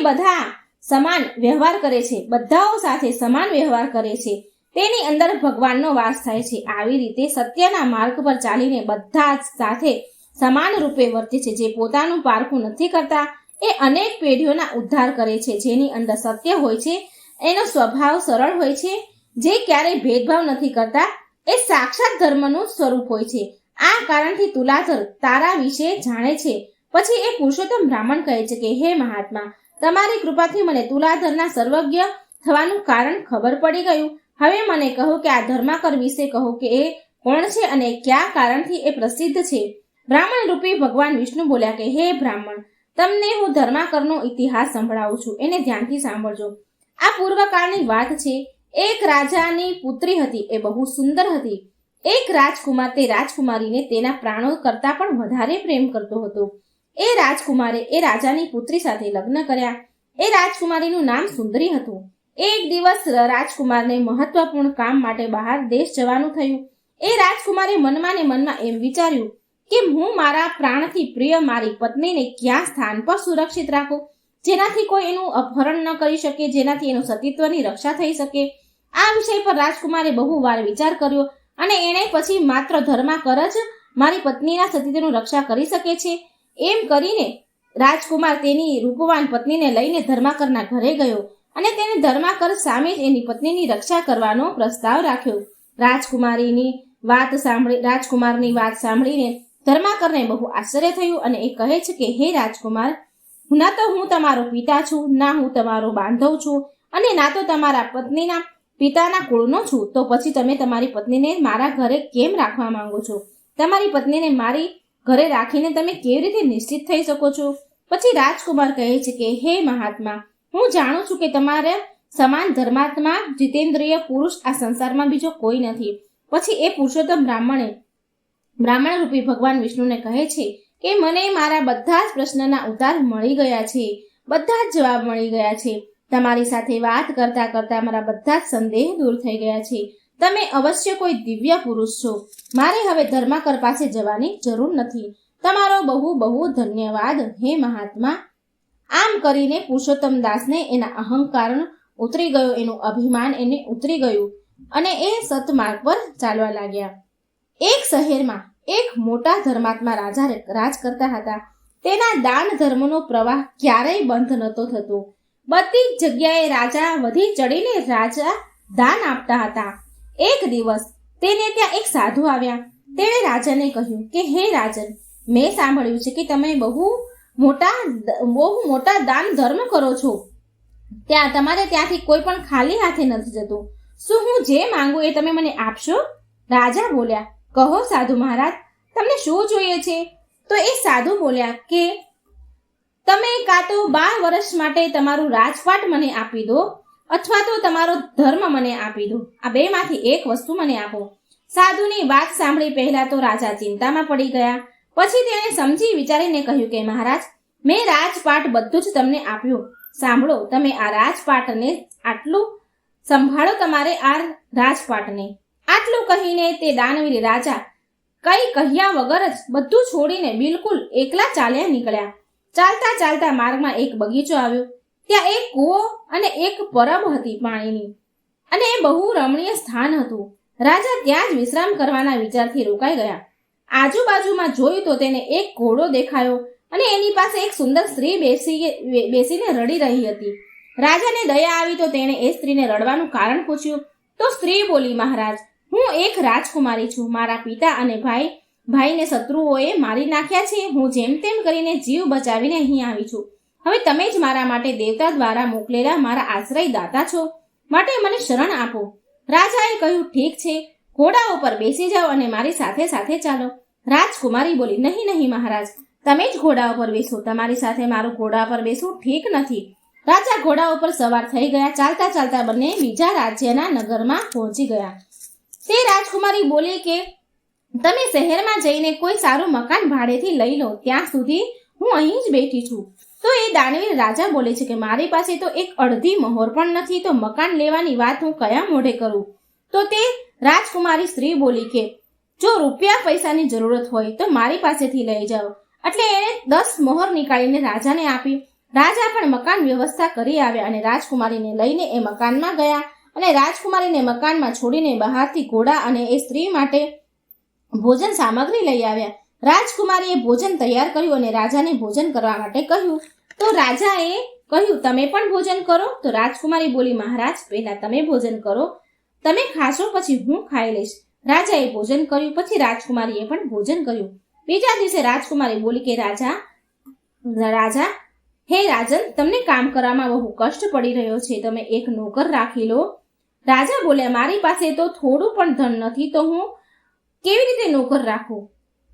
બધા સમાન વ્યવહાર કરે છે, બધાઓ સાથે સમાન વ્યવહાર કરે છે, તેની અંદર ભગવાનનો વાસ થાય છે. આવી રીતે સત્યના માર્ગ પર ચાલીને બધા જ સાથે સમાન રૂપે વર્તે છે. જે પોતાનું પારખું નથી કરતા, એ અનેક પેઢીઓના ઉદ્ધાર કરે છે. જેની અંદર સત્ય હોય છે, એનો સ્વભાવ સરળ હોય છે, જે ક્યારેય ભેદભાવ નથી કરતા, એ સાક્ષાત ધર્મનું સ્વરૂપ હોય છે. આ કારણથી તુલાધર તારા વિશે જાણે છે. પછી એ પુરુષોત્તમ બ્રાહ્મણ કહે છે કે હે મહાત્મા, તમારી કૃપાથી મને તુલાધરના સર્વજ્ઞ થવાનું કારણ ખબર પડી ગયું. હવે મને કહો કે આ ધર્માકર વિશે કહો કે એ કોણ છે અને કયા કારણથી એ પ્રસિદ્ધ છે. બ્રાહ્મણ રૂપી ભગવાન વિષ્ણુ બોલ્યા કે હે બ્રાહ્મણ, તમને હું ધર્માકરનો ઇતિહાસ સંભળાવું છું, એને ધ્યાનથી સાંભળજો. આ પૂર્વકાળની વાત છે. એક રાજાની પુત્રી હતી, એ બહુ સુંદર હતી. એક રાજકુમાર તે રાજકુમારીને તેના પ્રાણો કરતા પણ વધારે પ્રેમ કરતો હતો. એ રાજકુમારે એ રાજાની પુત્રી સાથે લગ્ન કર્યા. એ રાજકુમારીનું નામ સુંદરી હતું. એક દિવસ રાજકુમારને મહત્વપૂર્ણ કામ માટે બહાર દેશ જવાનું થયું. એ રાજકુમારે મનમાં ને મનમાં એમ વિચાર્યું કે હું મારા પ્રાણથી પ્રિય મારી પત્નીને ક્યાં સ્થાન પર સુરક્ષિત રાખું, જેનાથી કોઈ એનું અપહરણ ન કરી શકે, જેનાથી એનું સતીત્વની રક્ષા થઈ શકે. આ વિષય પર રાજકુમારે બહુ વાર વિચાર કર્યો અને એણે પછી માત્ર ધર્માકર જ મારી પત્નીના સતીત્વની રક્ષા કરી શકે છે એમ કરીને રાજકુમાર તેની રૂપવાન પત્નીને લઈને ધર્માકરના ઘરે ગયો અને તેને ધર્માકર સામે જ એની પત્નીની રક્ષા કરવાનો પ્રસ્તાવ રાખ્યો. રાજકુમારની વાત સાંભળીને ધર્માકરને બહુ આશ્ચર્ય થયું અને એ કહે છે કે હે રાજકુમાર, ના તો હું તમારો પિતા છું, ના હું તમારો બાંધવ છું અને ના તો તમારા પત્નીના પિતાના કુળનો છું. તો પછી તમે તમારી પત્નીને મારા ઘરે કેમ રાખવા માંગો છો? તમારી પત્નીને મારી ઘરે રાખીને તમે કેવી રીતે નિશ્ચિત થઈ શકો છો? પછી રાજકુમાર કહે છે કે હે મહાત્મા, હું જાણું છું કે તમારે સમાન ધર્માત્મા જીતેન્દ્રિય પુરુષ આ સંસારમાં બીજો કોઈ નથી. પછી એ પુરુષોત્તમ બ્રાહ્મણ રૂપી ભગવાન વિષ્ણુને કહે છે કે મને મારા બધા જ પ્રશ્નના ઉત્તર મળી ગયા છે, બધા જ જવાબ મળી ગયા છે. તમારી સાથે વાત કરતા કરતા મારા બધા જ સંદેહ દૂર થઈ ગયા છે. તમે અવશ્ય કોઈ દિવ્ય પુરુષ છો. મારે હવે ધર્માકર પાસે જવાની જરૂર નથી. તમારો બહુ બહુ ધન્યવાદ હે મહાત્મા. આમ કરીને પુરુષોત્તમ દાસને એના અહંકાર ઉતરી ગયો, એનું અભિમાન એને ઉતરી ગયું અને એ સતમાર્ગ પર ચાલવા લાગ્યા. એક શહેરમાં એક મોટા ધર્માત્મા રાજા રાજ કરતા હતા. તેના દાન ધર્મનો પ્રવાહ ક્યારેય બંધ નહોતો થતો. બધી જ જગ્યાએ રાજા વધી ચડીને રાજા દાન આપતા હતા. એક દિવસ તેને ત્યાં એક સાધુ આવ્યા. તેણે રાજાને કહ્યું કે હે રાજન, મેં સાંભળ્યું છે કે તમે બહુ મોટા દાન ધર્મ કરો છો. તમારે ત્યાંથી કોઈ પણ ખાલી હાથે નથી જતું. શું હું જે માંગુ એ તમે મને આપશો? રાજા બોલ્યા, કહો સાધુ મહારાજ, તમને શું જોઈએ છે? તો એ સાધુ બોલ્યા કે તમે કાં તો 12 વર્ષ માટે તમારું રાજપાટ મને આપી દો અથવા તો તમારો ધર્મ મને આપી દો. આ બેમાંથી એક વસ્તુ મને આપો. સાધુની વાત સાંભળી પહેલા તો રાજા ચિંતામાં પડી ગયા. પછી તેણે સમજી વિચારીને કહ્યું કે મહારાજ, મેં રાજપાટ બધું જ તમને આપ્યું. સાંભળો, તમે આ રાજપાટને આટલું સંભાળો, તમારે આ રાજપાટને. આટલું કહીને તે દાનવીર રાજા કઈ કહ્યા વગર જ બધું છોડીને બિલકુલ એકલા ચાલ્યા નીકળ્યા. ચાલતા ચાલતા માર્ગમાં એક બગીચો આવ્યો. ત્યાં એક કૂવો અને એક પરબ હતી પાણીની અને એ બહુ રમણીય સ્થાન હતું. રાજા ત્યાં જ વિશ્રામ કરવાના વિચારથી રોકાઈ ગયા. આજુબાજુમાં જોયું તો તેને એક ઘોડો દેખાયો અને એની પાસે એક સુંદર સ્ત્રી બેસીને રડી રહી હતી. રાજાને દયા આવી તો તેણે એ સ્ત્રીને રડવાનું કારણ પૂછ્યું. તો સ્ત્રી બોલી, મહારાજ, હું એક રાજકુમારી છું. મારા પિતા અને ભાઈને શત્રુઓએ મારી નાખ્યા છે. હું જેમ તેમ કરીને જીવ બચાવીને અહીં આવી છું. હવે તમે જ મારા માટે દેવતા દ્વારા મોકલેલા મારા આશ્રય દાતા છો, માટે મને શરણ આપો. રાજાએ કહ્યું, ઠીક છે, ઘોડા ઉપર બેસી જાઓ અને મારી સાથે સાથે ચાલો. રાજકુમારી બોલી, નહીં નહીં મહારાજ, તમે જ ઘોડા ઉપર બેસો. તમારી સાથે મારું ઘોડા પર બેસવું ઠીક નથી. રાજા ઘોડા ઉપર સવાર થઈ ગયા. ચાલતા ચાલતા બંને બીજા રાજ્યના નગરમાં પહોંચી ગયા. તે રાજકુમારી બોલી કે તમે શહેરમાં જઈને કોઈ સારું મકાન ભાડેથી લઈ લો, ત્યાં સુધી હું અહીં જ બેઠી છું. તો એ દાનવીર રાજા બોલે છે કે મારી પાસે તો એક અડધી મહોર પણ નથી, તો મકાન લેવાની વાત હું કયા મોઢે કરું? તો તે રાજકુમારી સ્ત્રી બોલી કે જો રૂપિયા પૈસાની જરૂરત હોય તો મારી પાસેથી લઈ જાઓ. એટલે એણે 10 મહોર નીકાળીને રાજાને આપી. રાજા પણ મકાન વ્યવસ્થા કરી આવ્યા અને રાજકુમારીને લઈને એ મકાનમાં ગયા અને રાજકુમારીને મકાનમાં છોડીને બહારથી ઘોડા અને એ સ્ત્રી માટે ભોજન સામગ્રી લઈ આવ્યા. રાજકુમારીએ ભોજન તૈયાર કર્યું અને રાજાને ભોજન કરવા માટે કહ્યું. તો રાજાએ કહ્યું, તમે પણ ભોજન કરો. તો રાજકુમારી બોલી, મહારાજ, પહેલા તમે ભોજન કરો. તમે ખાશો પછી હું ખાઈ લઈશ. રાજાએ ભોજન કર્યું. પછી રાજકુમારીએ પણ ભોજન કર્યું. બીજા દિવસે રાજકુમારી બોલી કે રાજા હે રાજન, તમને કામ કરવામાં બહુ કષ્ટ પડી રહ્યો છે, તમે એક નોકર રાખી લો. રાજા બોલ્યા, મારી પાસે તો થોડું પણ ધન નથી, તો હું કેવી રીતે નોકર રાખું?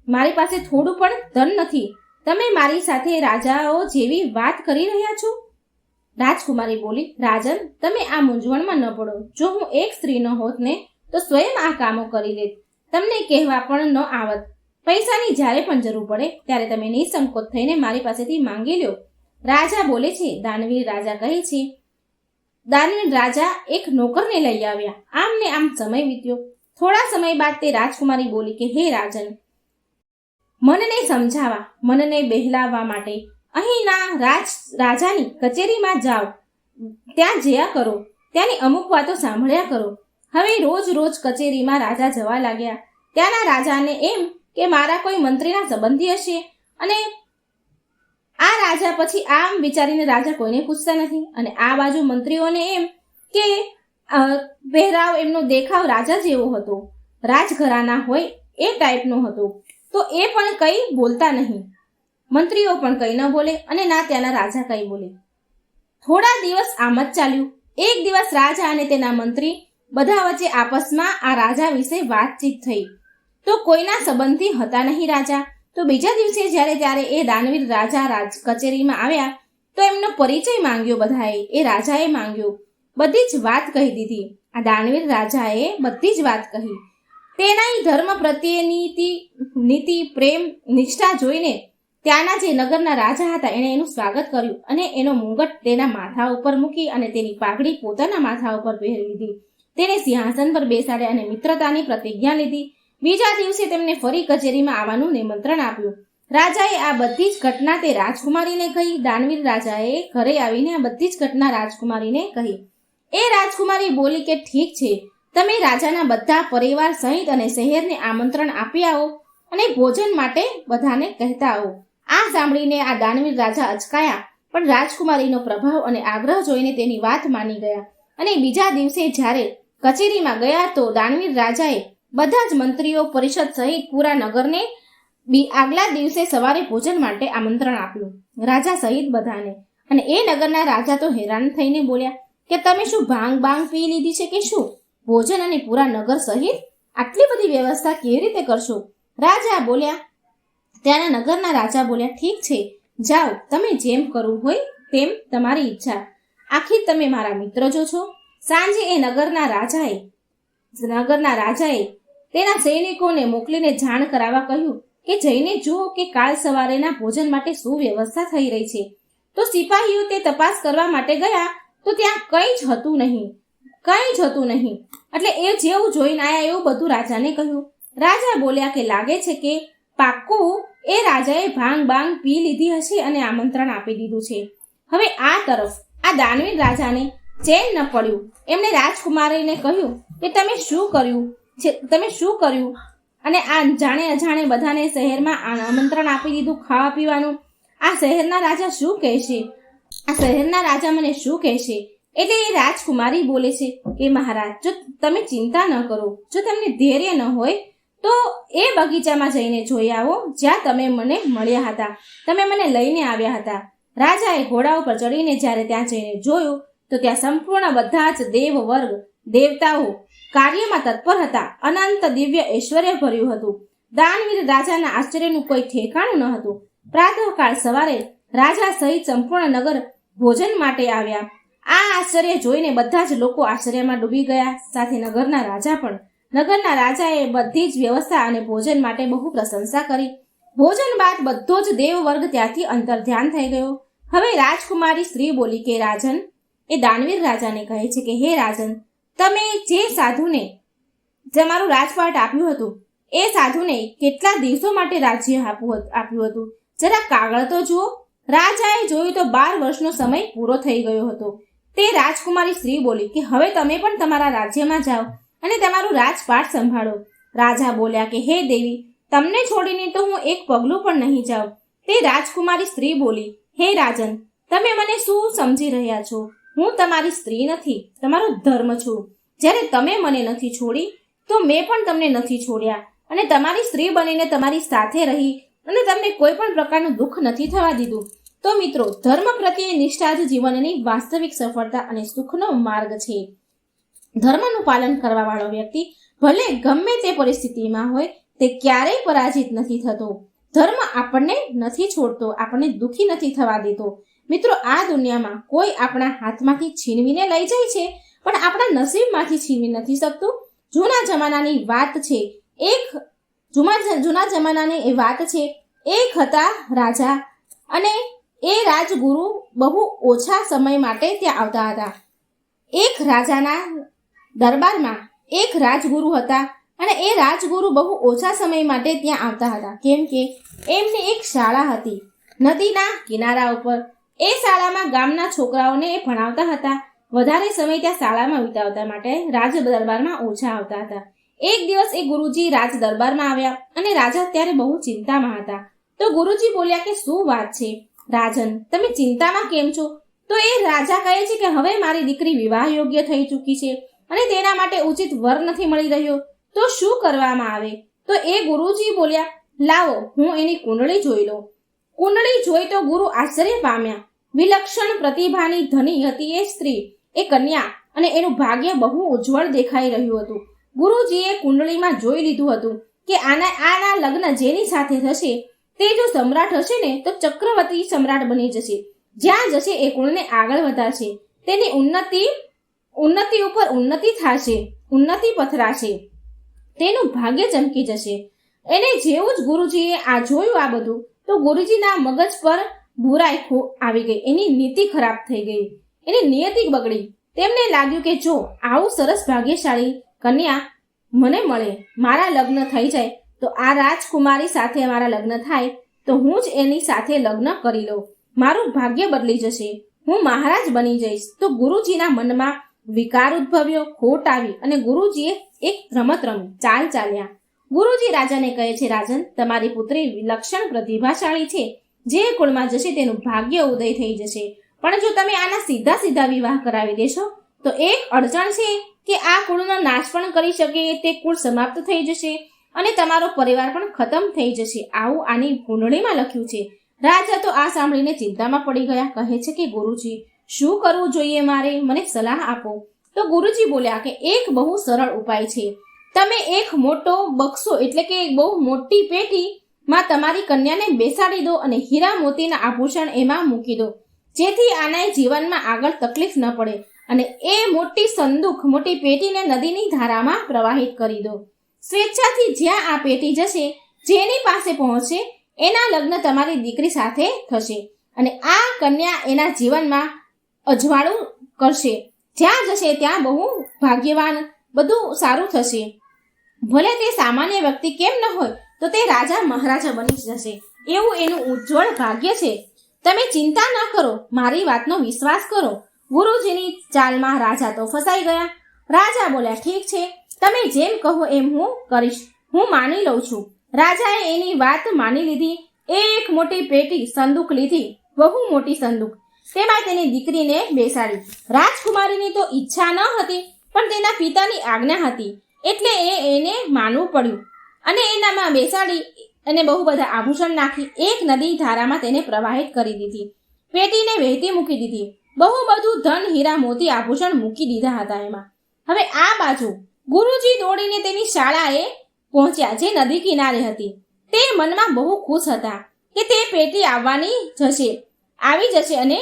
મારી પાસે થોડું પણ ધન નથી. તમે મારી સાથે રાજાઓ જેવી વાત કરી રહ્યા છો? રાજકુમારી બોલી, રાજન, તમે આ મૂંઝવણમાં ન પડો. જો હું એક સ્ત્રી ન હોત ને તો સ્વયં આ કામો કરી લેત, તમને કહેવા પણ ન આવત. પૈસાની જ્યારે પણ જરૂર પડે ત્યારે તમે નિસંકોચ થઈને મારી પાસેથી માંગી લો. રાજા બોલે છે. દાનવીર રાજા કહે છે. દાનવીર રાજા એક નોકરને લઈ આવ્યા. આમ ને આમ સમય વીત્યો. થોડા સમય બાદ તે રાજકુમારી બોલી કે, હે રાજન, મનને સમજાવવા, મનને બહેલાવવા માટે અહીંના રાજાની કચેરીમાં જાઓ, ત્યાં જયા કરો, ત્યાંની અમુક વાતો સાંભળ્યા કરો. હવે રોજ રોજ કચેરીમાં રાજા જવા લાગ્યા. ત્યાંના રાજાને એમ કે મારા કોઈ મંત્રીના સંબંધી હશે, અને આ રાજા પછી આમ વિચારીને રાજા કોઈને પૂછતા નથી. અને આ બાજુ મંત્રીઓને એમ કે પહેરાવ, એમનો દેખાવ રાજા જેવો હતો, રાજઘરાના હોય એ ટાઈપનો હતો, તો એ પણ કંઈ બોલતા નહીં. મંત્રીઓ પણ કંઈ ન બોલે અને ના ત્યાંના રાજા કંઈ બોલે. થોડા દિવસ આમ જ ચાલ્યું. એક દિવસ રાજા અને તેના મંત્રી બધા વચ્ચે આપસમાં આ રાજા વિશે વાતચીત થઈ, તો કોઈના સંબંધી હતા નહીં રાજા. તો બીજા દિવસે ત્યારે એ દાનવીર રાજા કચેરીમાં આવ્યા તો એમનો પરિચય માંગ્યો બધાએ. એ રાજાએ માંગ્યો, બધી જ વાત કહી દીધી. આ દાનવીર રાજાએ બધી જ વાત કહી. તેના ધર્મ પ્રત્યેની નીતિ, પ્રેમ, નિષ્ઠા જોઈને ત્યાંના જે નગરના રાજા હતા એણે એનું સ્વાગત કર્યું અને એનો મુંગટ તેના માથા ઉપર મૂકી અને તેની પાઘડી પોતાના માથા ઉપર પહેરી લીધી. તેને સિંહાસન પર બેસાડ્યા અને મિત્રતાની પ્રતિજ્ઞા લીધી. બીજા દિવસે તેમને ફરી કચેરીમાં આવવાનું નિમંત્રણ આપ્યું. રાજાએ આ બધી જ ઘટના તે રાજકુમારીને કહી. દાનવીર રાજાએ ઘરે આવીને આ બધી જ ઘટના રાજકુમારીને કહી. એ રાજકુમારી બોલી કે ઠીક છે, તમે રાજાના બધા પરિવાર સહિત અને શહેરને આમંત્રણ આપી આવો અને ભોજન માટે બધાને કહેતા આવો. આ સાંભળીને આ દાનવીર રાજા અચકાયા, પણ રાજકુમારીનો પ્રભાવ અને આગ્રહ જોઈને તેની વાત માની ગયા. અને બીજા દિવસે જ્યારે કચેરીમાં ગયા તો દાનવીર રાજાએ બધા જ મંત્રીઓ પરિષદ સહિત પૂરા નગરને આગલા દિવસે સવારે ભોજન માટે આમંત્રણ આપ્યું, રાજા સહિત બધાને. અને એ નગરના રાજા તો હેરાન થઈને બોલ્યા કે તમે શું ભાંગ પી લીધી છે કે શું? ભોજન અને પૂરા નગર સહિત આટલી બધી વ્યવસ્થા કેવી રીતે કરશો? રાજા બોલ્યા. ત્યાંના નગરના રાજા બોલ્યા, ઠીક છે, જાઓ, તમે જેમ કરવું હોય તેમ તમારી ઈચ્છા. આખી તમે મારા મિત્ર જો છો. સાંજે એ નગરના રાજાએ તેના સૈનિકોને મોકલીને જાણ કરાવવા કહ્યું કે જઈને જુઓ કે કાલ સવારેના ભોજન માટે શું વ્યવસ્થા થઈ રહી છે. તો સિપાહીઓ તે તપાસ કરવા માટે ગયા તો ત્યાં કંઈ જ હતું નહીં. એટલે એ જેવું જોઈને આયા એવું બધું રાજાને કહ્યું. રાજા બોલ્યા કે લાગે છે કે પાક્કું એ રાજાએ ભાંગ પી લીધી હશે અને આમંત્રણ આપી દીધું છે. હવે આ તરફ આ દાનવીર રાજાને ચેન ન પડ્યું. એમણે રાજકુમારીને કહ્યું કે તમે શું કર્યું અને આ જાણે અજાણે બધાને શહેરમાં આમંત્રણ આપી દીધું ખાવા પીવાનું. આ શહેરના રાજા શું કહેશે? મને શું કહેશે? એટલે એ રાજકુમારી બોલે છે કે મહારાજ, જો તમે ચિંતા ન કરો, જો તમને ધૈર્ય ન હોય તો એ બગીચામાં જઈને જોઈ આવો જ્યાં તમે મને મળ્યા હતા, તમે મને લઈને આવ્યા હતા. રાજાએ ઘોડા ઉપર ચડીને જ્યારે ત્યાં જઈને જોયું તો ત્યાં સંપૂર્ણ બધા જ દેવવર્ગ, દેવતાઓ કાર્યમાં તત્પર હતા. અનંત દિવ્ય ઐશ્વર્ય ભર્યું હતું. દાનવીર રાજાના આશ્ચર્યનું કોઈ ઠેકાણું ન હતું. પ્રાતઃકાળ સવારે રાજા સહિત સંપૂર્ણ નગર ભોજન માટે આવ્યા. આ આશ્ચર્ય જોઈને બધા જ લોકો આશ્ચર્યમાં ડૂબી ગયા, સાથે નગરના રાજા પણ. નગરના રાજાએ બધી જ વ્યવસ્થા અને ભોજન માટે બહુ પ્રશંસા કરી. ભોજન બાદ બધો જ દેવવર્ગ ત્યાંથી અંતર્ધ્યાન થઈ ગયો. હવે રાજકુમારી સ્ત્રી બોલી કે રાજન, એ દાનવીર રાજાને કહે છે કે હે રાજન, તમે જે સાધુને તમારું રાજપાટ આપ્યું હતું એ સાધુને કેટલા દિવસો માટે રાજ્ય આપ્યું હતું? જરા કાગળ તો જુઓ. રાજાએ જોયું તો 12 વર્ષનો સમય પૂરો થઈ ગયો હતો. તે રાજકુમારી સ્ત્રી બોલી કે હવે તમે પણ તમારા રાજ્યમાં જાઓ અને તમારું રાજપાટ સંભાળો. રાજા બોલ્યા કે હે દેવી, તમને છોડીને તો હું એક પગલું પણ નહીં જાઉં. તે રાજકુમારી સ્ત્રી બોલી, હે રાજન, તમે મને શું સમજી રહ્યા છો? હું તમારી સ્ત્રી નથી, તમારો ધર્મ છું. જ્યારે તમે મને નથી છોડી તો મેં પણ તમને નથી છોડ્યા અને તમારી સ્ત્રી બનીને તમારી સાથે રહી અને તમને કોઈ પણ પ્રકારનું દુઃખ નથી થવા દીધું. તો મિત્રો, ધર્મ પ્રત્યે નિષ્ઠા જ જીવનની વાસ્તવિક સફળતા અને સુખનો માર્ગ છે. ધર્મનું પાલન કરવા વાળો વ્યક્તિ ભલે ગમે તે પરિસ્થિતિમાં હોય તે ક્યારેય પરાજિત નથી થતો. ધર્મ આપણને નથી છોડતો, આપણને દુઃખી નથી થવા દેતો. મિત્રો, આ દુનિયામાં કોઈ આપણા હાથમાંથી છીનવીને લઈ જાય છે, પણ આપણા નસીબમાંથી છીનવી નથી શકતું. જૂના જમાનાની વાત છે. એક હતા રાજા, અને એ રાજગુરુ બહુ ઓછા સમય માટે ત્યાં આવતા હતા. એક રાજાના દરબારમાં એક રાજગુરુ હતા, અને એ રાજગુરુ બહુ ઓછા સમય માટે ત્યાં આવતા હતા, કેમ કે એમની એક શાળા હતી નદીના કિનારા ઉપર. એ શાળામાં ગામના છોકરાઓને એ ભણાવતા હતા. વધારે સમય ત્યાં શાળામાં વિતાવતા માટે રાજ દરબારમાં ઓછા આવતા હતા. એક દિવસ એ ગુરુજી રાજ દરબારમાં આવ્યા, અને રાજા ત્યારે બહુ ચિંતામાં હતા. તો ગુરુજી બોલ્યા કે શું વાત છે રાજન, તમે ચિંતામાં કેમ છો? તો એ રાજા કહે છે કે હવે મારી દીકરી વિવાહ યોગ્ય થઈ ચૂકી છે, અને તેના માટે ઉચિત વર નથી મળી રહ્યો, તો શું કરવામાં આવે? તો એ ગુરુજી બોલ્યા, લાવો હું એની કુંડળી જોઈ લઉં. કુંડળી જોઈ તો ગુરુ આશ્ચર્ય પામ્યા. વિલક્ષણ પ્રતિભાની ધની હતી એ સ્ત્રી, એ કન્યા, અને એનું ભાગ્ય બહુ ઉજ્જવળ દેખાઈ રહ્યું હતું. ગુરુજીએ કુંડળીમાં જોઈ લીધું હતું કે આના લગ્ન જેની સાથે થશે તે જો સમ્રાટ હશે ને તો ચક્રવર્તી સમ્રાટ બની જશે. જ્યાં જશે એ કુળને આગળ વધારશે, તેની ઉન્નતિ ઉપર ઉન્નતિ થશે, ઉન્નતિ પથરાશે, તેનું ભાગ્ય ચમકી જશે. એને જેવું જ ગુરુજીએ આ જોયું આ બધું, તો ગુરુજીના મગજ પર બુરાઈ આવી ગઈ. એની નીતિ ખરાબ થઈ ગઈ, એની નિયતિ બગડી. તેમને લાગ્યું કે જો આવું સરસ ભાગ્યશાળી કન્યા મને મળે, મારા લગ્ન થઈ જાય, તો આ રાજકુમારી સાથે મારા લગ્ન થાય તો હું જ એની સાથે લગ્ન કરી લઉં. મારું ભાગ્ય બદલી જશે, હું મહારાજ બની જઈશ. તો ગુરુજીના મનમાં વિકાર ઉદ્ભવ્યો, ખોટ આવી, અને ગુરુજીએ એક રમત રમી, ચાલ્યા. ગુરુજી રાજાને કહે છે, રાજન, તમારી પુત્રી વિલક્ષણ પ્રતિભાશાળી છે, જે કુળમાં જશે તેનું ભાગ્ય ઉદય થઈ જશે. પણ જો તમે આના સીધા વિવાહ કરાવી દેશો તો એક અડચણ છે કે આ કુળનો નાશ પણ કરી શકે, તે કુળ સમાપ્ત થઈ જશે, અને તમારો પરિવાર પણ ખતમ થઈ જશે. આવું આની કુંડળીમાં લખ્યું છે. રાજા તો આ સાંભળીને ચિંતામાં પડી ગયા. કહે છે કે ગુરુજી, શું કરવું જોઈએ મારે? મને સલાહ આપો. તો ગુરુજી બોલ્યા કે એક બહુ સરળ ઉપાય છે. તમે એક મોટો બક્સો એટલે કે બહુ મોટી પેટીમાં તમારી કન્યાને બેસાડી દો, અને હીરા મોતીના આભૂષણ એમાં મૂકી દો, જેથી આને જીવનમાં આગળ તકલીફ ન પડે. અને એ મોટી પેટીને નદીની ધારામાં પ્રવાહિત કરી દો. સ્વેચ્છાથી જ્યાં આ પેટી જશે, જેની પાસે પહોંચશે, એના લગ્ન તમારી દીકરી સાથે થશે, અને આ કન્યા એના જીવનમાં અજવાળું કરશે. જ્યાં જશે ત્યાં બહુ ભાગ્યવાન, બધું સારું થશે. ભલે તે સામાન્ય વ્યક્તિ કેમ ન હોય, તો તે રાજા મહારાજા બની જશે. એવું એનું ઉજ્જવળ ભાગ્ય છે. તમે ચિંતા ન કરો, મારી વાતનો વિશ્વાસ કરો. ગુરુજીની ચાલમાં રાજા તો ફસાઈ ગયા. રાજા બોલ્યા, ઠીક છે, તમે જેમ કહો એમ હું કરીશ, હું માની લઉં છું. રાજાએ એની વાત માની લીધી. એક મોટી પેટી સંદૂક લીધી, બહુ મોટી સંદૂક. તેમાં તેની દીકરીને બેસાડી. રાજકુમારીની તો ઈચ્છા ન હતી, પણ તેના પિતાની આજ્ઞા હતી, એટલે એને માનવું પડ્યું, અને એનામાં બેસાડી અને બહુ બધા આભૂષણ નાખી એક નદી ધારામાં તેને પ્રવાહિત કરી દીધી. પેટીને વહેતી મૂકી દીધી. બહુ બધું ધન, હીરા, મોતી, આભૂષણ મૂકી દીધા હતા એમાં. હવે આ બાજુ ગુરુજી દોડીને તેની શાળાએ પહોંચ્યા, જે નદી કિનારે હતી. તે મનમાં બહુ ખુશ હતા કે તે પેટી આવી જશે, અને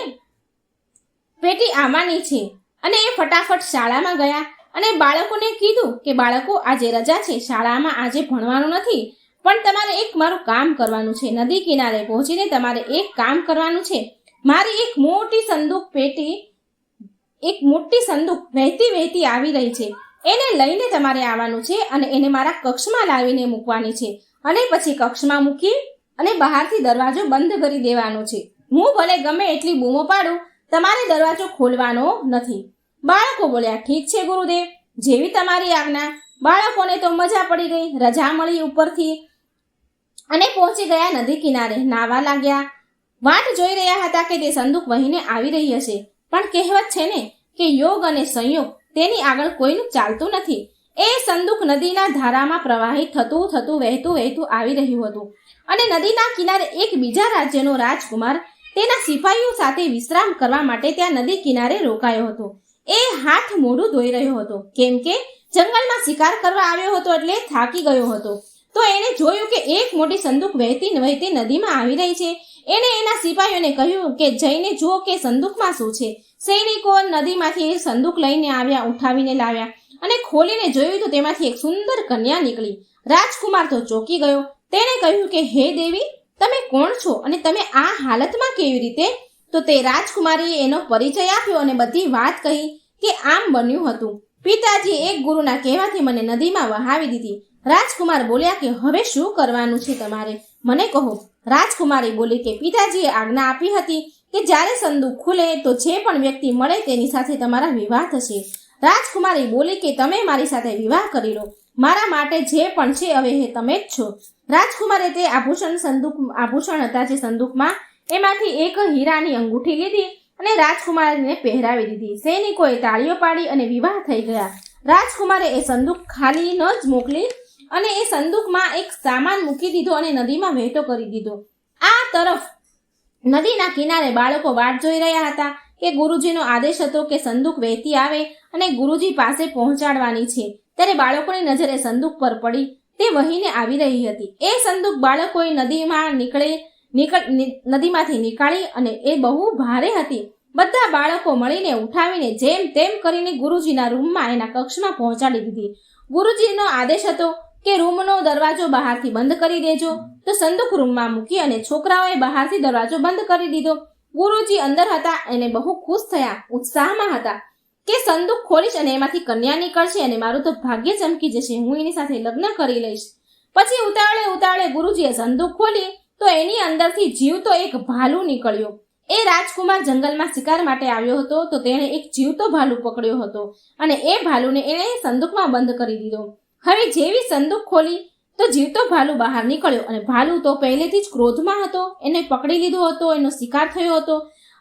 પેટી આવવાની છે. અને એ ફટાફટ શાળામાં ગયા, અને બાળકોને કીધું કે બાળકો, આજે રજા છે, શાળામાં આજે ભણવાનું નથી, પણ તમારે એક મારું કામ કરવાનું છે. નદી કિનારે પહોંચીને તમારે એક કામ કરવાનું છે. મારી એક મોટી સંદૂક વહેતી આવી રહી છે, એને લઈને તમારે આવવાનું છે, અને એને મારા કક્ષમાં લાવીને મૂકવાની છે, અને પછી કક્ષમાં મૂકી અને બહારથી દરવાજો બંધ કરી દેવાનો છે. હું ભલે ગમે એટલી બૂમો પાડું, તમારે દરવાજો ખોલવાનો નથી. બાળકો બોલ્યા, ઠીક છે ગુરુદેવ, જેવી તમારી આજ્ઞા. બાળકોને તો મજા પડી ગઈ. રજા મળી ઉપરથી, અને પહોંચી ગયા નદી કિનારે. નાવા લાગ્યા. વાટ જોઈ રહ્યા હતા કે તે સંદૂક વહીને આવી રહી હશે. પણ કહેવત છે ને કે યોગ અને સંયોગ, તેની આગળ કોઈનું ચાલતું નથી. એ સંદૂક નદીના ધારામાં પ્રવાહિત થતું વહેતું આવી રહ્યું હતું. અને નદીના કિનારે એક બીજા રાજ્યનો રાજકુમાર તેના સિપાહીઓ સાથે વિશ્રામ કરવા માટે ત્યાં નદી કિનારે રોકાયો હતો. એ હાથ મોઢું ધોઈ રહ્યો હતો, કેમ કે જંગલમાં શિકાર કરવા આવ્યો હતો એટલે થાકી ગયો હતો. તો એણે જોયું કે એક મોટી સંદૂક વહેતી વહેતી નદીમાં આવી રહી છે. એણે એના સિપાહીઓને કહ્યું કે જઈને જુઓ કે સંદૂકમાં શું છે. સૈનિકો નદીમાંથી એ સંદૂક લઈને આવ્યા, ઉઠાવીને લાવ્યા અને ખોલીને જોયું તો તેમાંથી એક સુંદર કન્યા નીકળી. રાજકુમાર તો ચોંકી ગયો. તેણે કહ્યું કે હે દેવી, તમે કોણ છો અને તમે આ હાલતમાં કેવી રીતે? તો તે રાજકુમારીએ એનો પરિચય આપ્યો અને બધી વાત કહી કે આમ બન્યું હતું. પિતાજી એક ગુરુના કહેવાથી મને નદીમાં વહાવી દીધી. રાજકુમાર બોલ્યા કે હવે શું કરવાનું છે તમારે, મને કહો. રાજકુમારી બોલી કે પિતાજીએ આજ્ઞા આપી હતી કે જ્યારે સંદૂક ખુલે તો જે પણ વ્યક્તિ મળે તેની સાથે તમારા વિવાહ થશે. રાજકુમારી બોલી કે તમે મારી સાથે વિવાહ કરી લો. મારા માટે જે પણ છે હવે એ તમે જ છો. રાજકુમારે તે આભૂષણ હતા જે સંદૂકમાં, એમાંથી એક હીરાની અંગૂઠી લીધી અને રાજકુમારીને પહેરાવી દીધી. સૈનિકોએ તાળીઓ પાડી અને વિવાહ થઈ ગયા. રાજકુમારે એ સંદૂક ખાલી ન જ મોકલી અને એ સંદૂકમાં એક સામાન મૂકી દીધો અને નદીમાં વહેતો કરી દીધો. આ તરફ નદીના કિનારે બાળકો વાટ જોઈ રહ્યા હતા કે ગુરુજીનો આદેશ હતો કે સંદૂક વહેતી આવે અને ગુરુજી પાસે પહોંચાડવાની છે. ત્યારે બાળકોની નજરે સંદૂક પર પડી. તે વહીને આવી રહી હતી. એ સંદૂક બાળકોએ નદીમાંથી નીકાળી અને એ બહુ ભારે હતી. બધા બાળકો મળીને ઉઠાવીને જેમ તેમ કરીને ગુરુજીના રૂમમાં એના કક્ષમાં પહોંચાડી દીધી. ગુરુજીનો આદેશ હતો કે રૂમનો દરવાજો બહારથી બંધ કરી દેજો. તો સંદૂક રૂમમાં મૂકી અને છોકરાઓએ બહારથી દરવાજો બંધ કરી દીધો. ગુરુજી અંદર હતા અને બહુ ખુશ થયા, ઉત્સાહમાં હતા કે સંદૂક ખોલીશ અને એમાંથી કન્યા નીકળશે અને મારું તો ભાગ્ય ચમકી જશે, હું એની સાથે લગ્ન કરી લઈશ. પછી ઉતાવળે ગુરુજીએ સંદૂક ખોલી તો એની અંદરથી જીવતો એક ભાલુ નીકળ્યો. એ રાજકુમાર જંગલમાં શિકાર માટે આવ્યો હતો તો તેણે એક જીવતો ભાલુ પકડ્યો હતો અને એ ભાલુને એણે સંદૂકમાં બંધ કરી દીધો. હવે જેવી સંદૂક ખોલી તો જીવતો ભાલુ બહાર નીકળ્યો અને ભાલુ તો પહેલેથી જ ક્રોધમાં હતો. એને પકડી લીધો હતો, એનો શિકાર થયો હતો,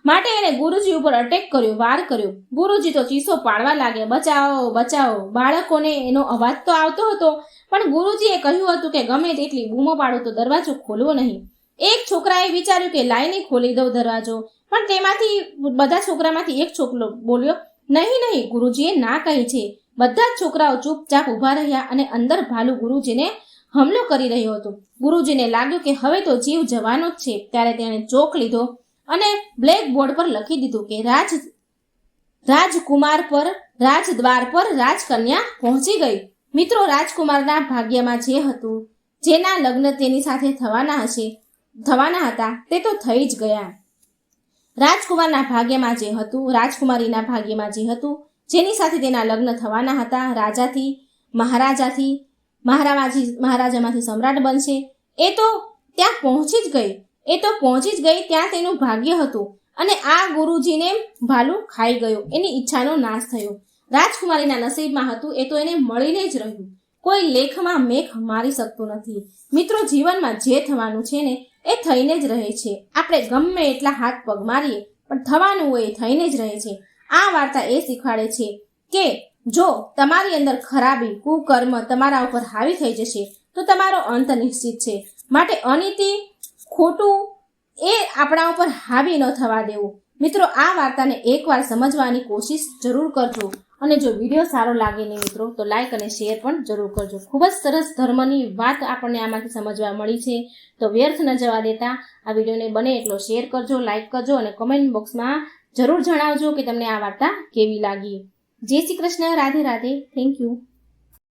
માટે એણે ગુરુજી ઉપર અટેક કર્યો, વાર કર્યો. ગુરુજી તો ચીસો પાડવા લાગ્યા, બચાવો બચાવો. બાળકોને એનો અવાજ તો આવતો હતો, પણ ગુરુજીએ કહ્યું હતું કે ગમે તેટલી બૂમો પાડો તો દરવાજો ખોલવો નહીં. એક છોકરાએ વિચાર્યું કે લાઈને ખોલી દઉં દરવાજો, પણ તેમાંથી બધા છોકરામાંથી એક છોકરો બોલ્યો નહીં, ગુરુજીએ ના કહી છે. બધા જ છોકરાઓ ચૂપચાપ ઊભા રહ્યા અને અંદર ભાલુ ગુરુજીને હુમલો કરી રહ્યો હતો. ગુરુજીને લાગ્યું કે હવે તો જીવ જવાનો જ છે. ત્યારે તેણે ચોક લીધો અને બ્લેક બોર્ડ પર લખી દીધું કે રાજકુમાર પર રાજદ્વાર પર રાજકન્યા પહોંચી ગઈ. મિત્રો, રાજકુમારના ભાગ્યમાં જે હતું, જેના લગ્ન તેની સાથે થવાના હતા તે તો થઈ જ ગયા. રાજકુમારના ભાગ્યમાં જે હતું, રાજકુમારીના ભાગ્યમાં જે હતું, જેની સાથે તેના લગ્ન થવાના હતા, રાજાથી મહારાજામાંથી સમ્રાટ બનશે, એ તો ત્યાં પહોંચી જ ગઈ. ત્યાં તેનું ભાગ્ય હતું અને આ ગુરુજીને ભાલુ ખાઈ ગયો. એની ઈચ્છાનો નાશ થયો. રાજકુમારીના નસીબમાં હતું એ તો એને મળીને જ રહ્યું. કોઈ લેખમાં મેખ મારી શકતું નથી. મિત્રો, જીવનમાં જે થવાનું છે ને એ થઈને જ રહે છે. આપણે ગમે એટલા હાથ પગ મારીએ પણ થવાનું હોય એ થઈને જ રહે છે. આ વાર્તા એ શીખવાડે છે કે જો તમારી અંદર ખરાબી, કુકર્મ તમારા ઉપર હાવી થઈ જશે તો તમારો અંત નિશ્ચિત છે. માટે અનીતિ, ખોટું એ આપણા ઉપર હાવી ન થવા દેવું. મિત્રો, આ વાર્તાને એકવાર સમજવાની કોશિશ જરૂર કરજો અને જો વિડીયો સારો લાગે ને મિત્રો તો લાઈક અને શેર પણ જરૂર કરજો. ખૂબ જ સરસ ધર્મની વાત આપણને આમાંથી સમજવા મળી છે. તો વ્યર્થ ન જવા દેતા આ વિડીયોને બને એટલો શેર કરજો, લાઈક કરજો અને કમેન્ટ બોક્સમાં જરૂર જણાવજો કે તમને આ વાર્તા કેવી લાગી. જય શ્રી કૃષ્ણ, રાધે રાધે, થેન્ક યુ.